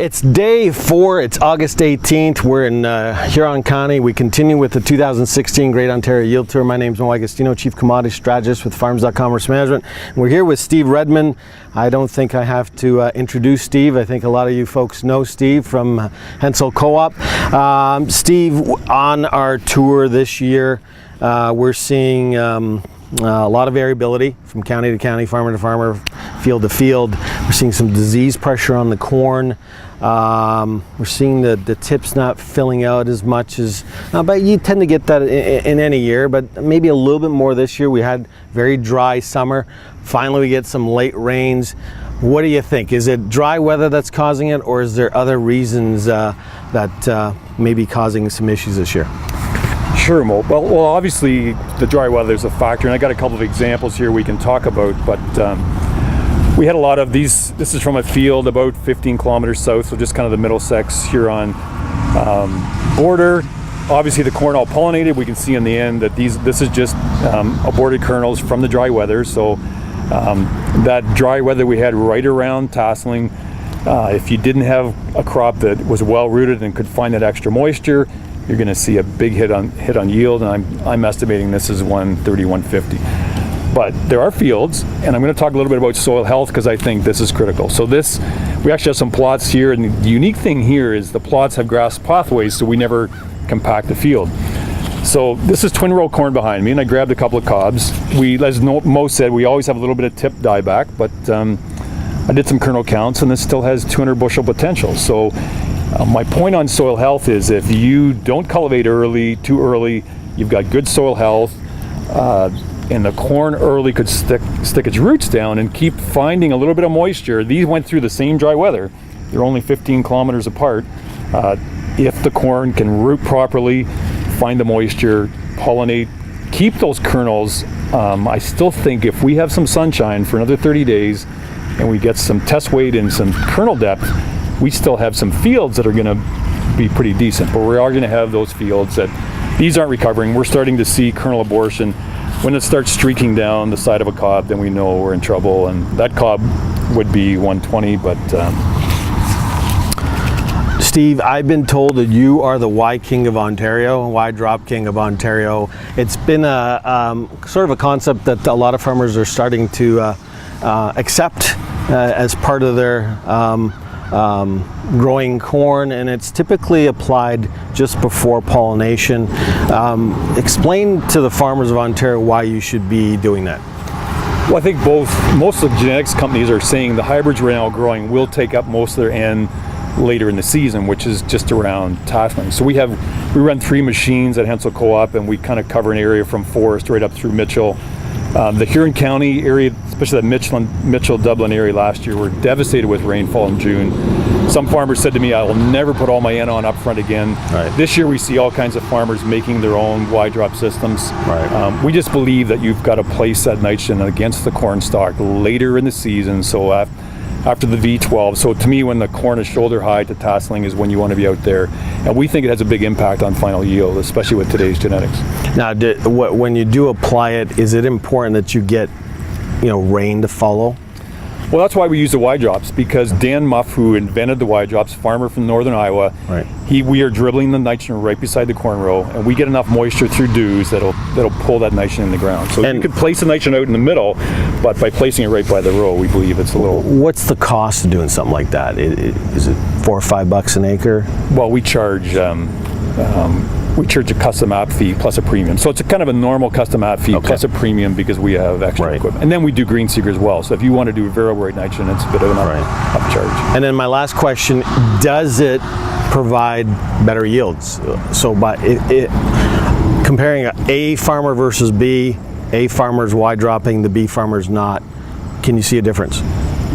It's day 4, it's August 18th, we're in Huron County. We continue with the 2016 Great Ontario Yield Tour. My name is Moe Agostino, Chief Commodity Strategist with Farms.com Risk Management. We're here with Steve Redmond. I don't think I have to introduce Steve. I think a lot of you folks know Steve from Hensall Co-op. Steve, on our tour this year, we're seeing a lot of variability from county to county, farmer to farmer, field to field. We're seeing some disease pressure on the corn. We're seeing the tips not filling out as much as, but you tend to get that in any year, but maybe a little bit more this year. We had very dry summer. Finally, we get some late rains. What do you think? Is it dry weather that's causing it, or is there other reasons that may be causing some issues this year? Sure, Mo. Well, obviously the dry weather is a factor, and I got a couple of examples here we can talk about, but we had a lot of these. This is from a field about 15 kilometers south, so just kind of the Middlesex Huron border. Obviously the corn all pollinated. We can see in the end that this is just aborted kernels from the dry weather. So that dry weather we had right around tasseling, if you didn't have a crop that was well rooted and could find that extra moisture, you're going to see a big hit on yield, and I'm estimating this is 130, 150. But there are fields, and I'm going to talk a little bit about soil health because I think this is critical. So we actually have some plots here, and the unique thing here is the plots have grass pathways, so we never compact the field. So this is twin row corn behind me, and I grabbed a couple of cobs. As Mo said, we always have a little bit of tip dieback, but I did some kernel counts, and this still has 200 bushel potential. So my point on soil health is if you don't cultivate too early, you've got good soil health, and the corn early could stick its roots down and keep finding a little bit of moisture. These went through the same dry weather. They're only 15 kilometers apart. If the corn can root properly, find the moisture, pollinate, keep those kernels, I still think if we have some sunshine for another 30 days and we get some test weight and some kernel depth, we still have some fields that are going to be pretty decent. But we are going to have those fields that these aren't recovering. We're starting to see kernel abortion. When it starts streaking down the side of a cob, then we know we're in trouble, and that cob would be 120, but... Steve, I've been told that you are the Y King of Ontario, Ydrop King of Ontario. It's been a sort of a concept that a lot of farmers are starting to accept as part of their growing corn, and it's typically applied just before pollination. Explain to the farmers of Ontario why you should be doing that. Well, I think most of the genetics companies are saying the hybrids we're now growing will take up most of their N later in the season, which is just around tasseling. So we run 3 machines at Hensall Co-op, and we kind of cover an area from Forest right up through Mitchell. The Huron County area, especially that Mitchell-Dublin area last year, were devastated with rainfall in June. Some farmers said to me, I will never put all my N on up front again. Right. This year we see all kinds of farmers making their own Ydrop systems. Right. We just believe that you've got to place that nitrogen against the corn stalk later in the season, so after the V12. So to me, when the corn is shoulder high to tasseling is when you want to be out there. And we think it has a big impact on final yield, especially with today's genetics. Now, when you do apply it, is it important that you get, rain to follow? Well, that's why we use the Ydrops, because Dan Muff, who invented the Ydrops, farmer from northern Iowa, right. We are dribbling the nitrogen right beside the corn row, and we get enough moisture through dews that'll pull that nitrogen in the ground. So you could place the nitrogen out in the middle, but by placing it right by the row, we believe it's a little... What's the cost of doing something like that? Is it $4 or $5 an acre? Well, we charge a custom app fee plus a premium. So it's a kind of a normal custom app fee plus a premium because we have extra equipment. And then we do green seeker as well. So if you want to do variable rate nitrogen, it's a bit of an upcharge. And then my last question, does it provide better yields? So by comparing A farmer versus B, A farmer's Ydropping, the B farmer's not, can you see a difference?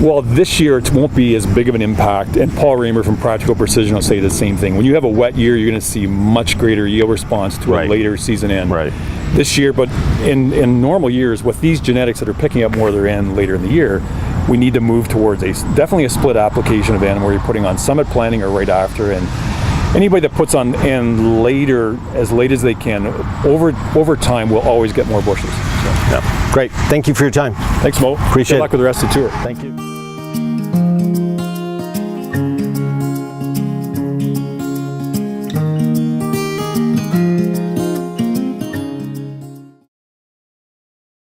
Well, this year it won't be as big of an impact, and Paul Raymer from Practical Precision will say the same thing. When you have a wet year, you're going to see much greater yield response to a later season end. Right. This year, but in normal years, with these genetics that are picking up more of their N later in the year, we need to move towards definitely a split application of N where you're putting on summit planting or right after, and anybody that puts on N later, as late as they can, over time will always get more bushels. So, yeah. Great. Thank you for your time. Thanks, Mo. Appreciate it. Good luck with the rest of the tour. Thank you.